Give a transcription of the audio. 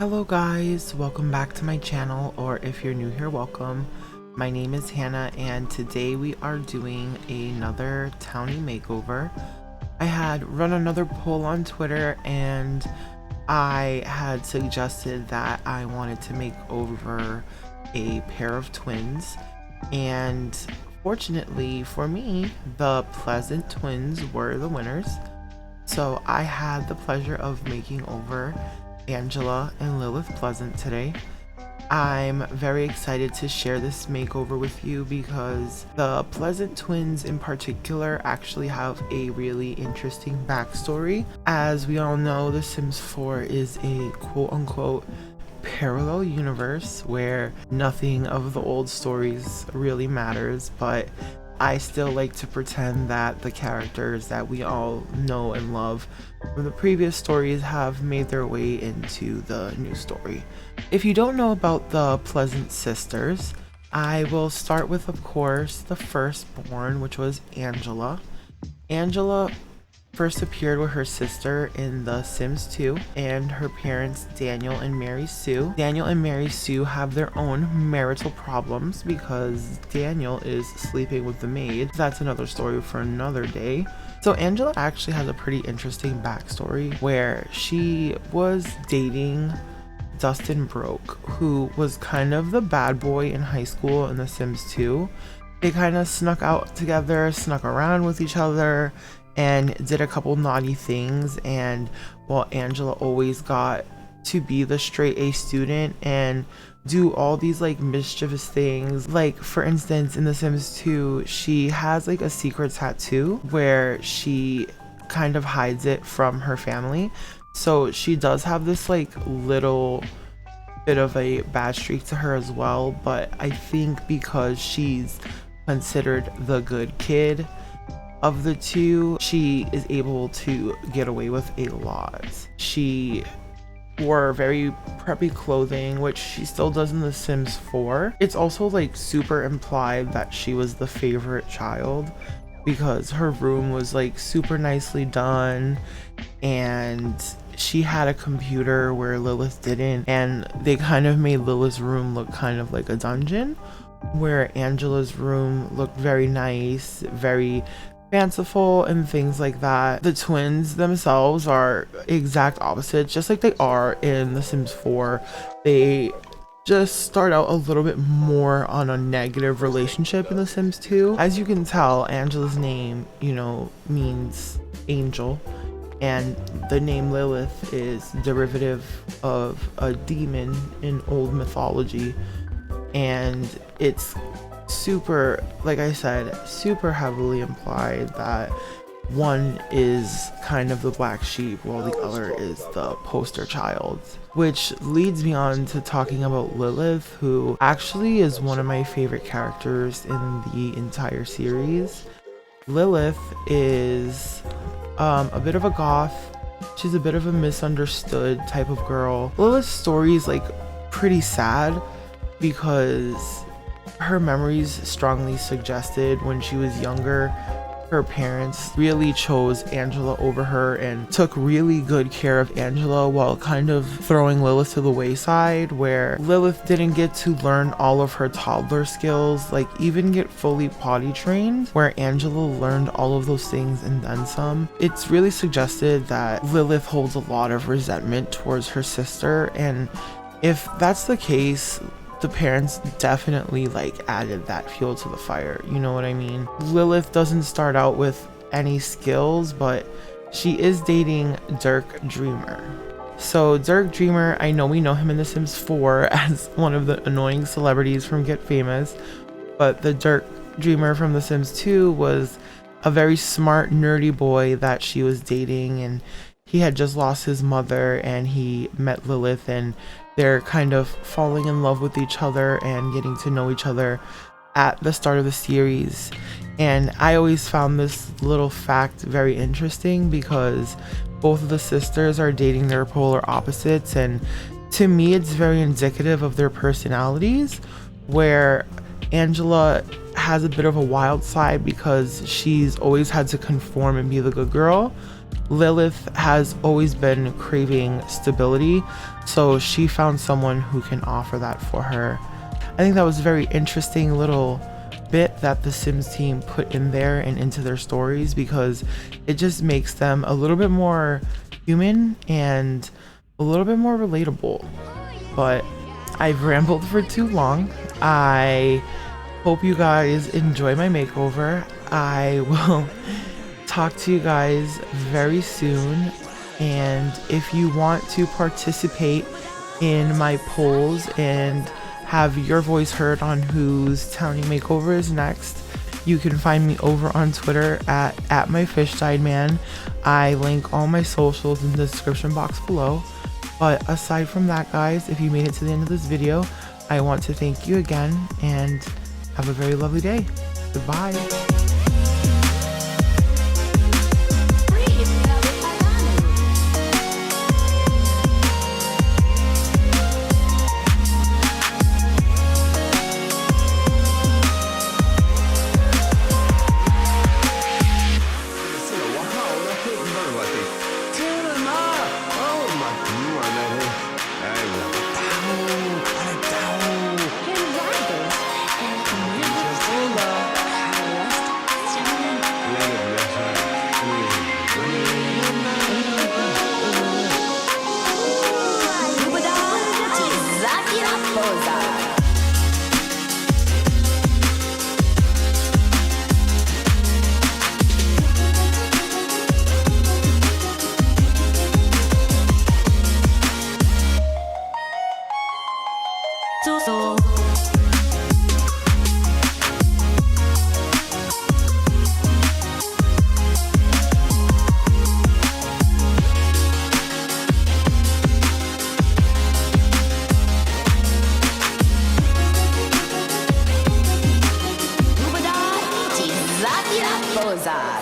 Hello guys, welcome back to my channel, or if you're new here, welcome. My name is Hannah and today we are doing another Townie makeover. I had run another poll on Twitter and I had suggested that I wanted to make over a pair of twins, and fortunately for me, the Pleasant twins were the winners. So I had the pleasure of making over Angela and Lilith Pleasant today. I'm very excited to share this makeover with you because the Pleasant twins in particular actually have a really interesting backstory. As we all know, The Sims 4 is a quote-unquote parallel universe where nothing of the old stories really matters, but I still like to pretend that the characters that we all know and love from the previous stories have made their way into the new story. If you don't know about the Pleasant sisters, I will start with, of course, the firstborn, which was Angela. Angela first appeared with her sister in The Sims 2 and her parents Daniel and Mary Sue. Daniel and Mary Sue have their own marital problems because Daniel is sleeping with the maid. That's another story for another day. So Angela actually has a pretty interesting backstory where she was dating Dustin Broke, who was kind of the bad boy in high school in The Sims 2. They kind of snuck out together, snuck around with each other, and did a couple naughty things. And while Angela always got to be the straight A student and do all these like mischievous things, like for instance in The Sims 2 she has like a secret tattoo where she kind of hides it from her family. So she does have this like little bit of a bad streak to her as well, but I think because she's considered the good kid of the two, she is able to get away with a lot. She wore very preppy clothing, which she still does in The Sims 4. It's also like super implied that she was the favorite child because her room was like super nicely done and she had a computer where Lilith didn't, and they kind of made Lilith's room look kind of like a dungeon, where Angela's room looked very nice, very fanciful and things like that. The twins themselves are exact opposites, just like they are in The Sims 4. They just start out a little bit more on a negative relationship in The Sims 2. As you can tell, Angela's name, means angel, and the name Lilith is derivative of a demon in old mythology, and it's super, like I said, super heavily implied that one is kind of the black sheep while the other is the poster child. Which leads me on to talking about Lilith, who actually is one of my favorite characters in the entire series. Lilith is a bit of a goth. She's a bit of a misunderstood type of girl. Lilith's story is like pretty sad because her memories strongly suggested when she was younger, her parents really chose Angela over her and took really good care of Angela while kind of throwing Lilith to the wayside, where Lilith didn't get to learn all of her toddler skills, like even get fully potty trained, where Angela learned all of those things and then some. It's really suggested that Lilith holds a lot of resentment towards her sister, and if that's the case, the parents definitely like added that fuel to the fire, you know what I mean? Lilith doesn't start out with any skills, but she is dating Dirk Dreamer. So Dirk Dreamer, I know we know him in The Sims 4 as one of the annoying celebrities from Get Famous, but the Dirk Dreamer from The Sims 2 was a very smart, nerdy boy that she was dating, and he had just lost his mother and he met Lilith, and they're kind of falling in love with each other and getting to know each other at the start of the series. And I always found this little fact very interesting because both of the sisters are dating their polar opposites, and to me it's very indicative of their personalities, where Angela has a bit of a wild side because she's always had to conform and be the good girl, Lilith has always been craving stability, so she found someone who can offer that for her. I think that was a very interesting little bit that the Sims team put in there and into their stories, because it just makes them a little bit more human and a little bit more relatable. But I've rambled for too long. I hope you guys enjoy my makeover. I will talk to you guys very soon, and if you want to participate in my polls and have your voice heard on whose Townie makeover is next, you can find me over on Twitter at MyFishDiedMan. I link all my socials in the description box below. But aside from that, guys, if you made it to the end of this video, I want to thank you again and have a very lovely day. Goodbye. Poza.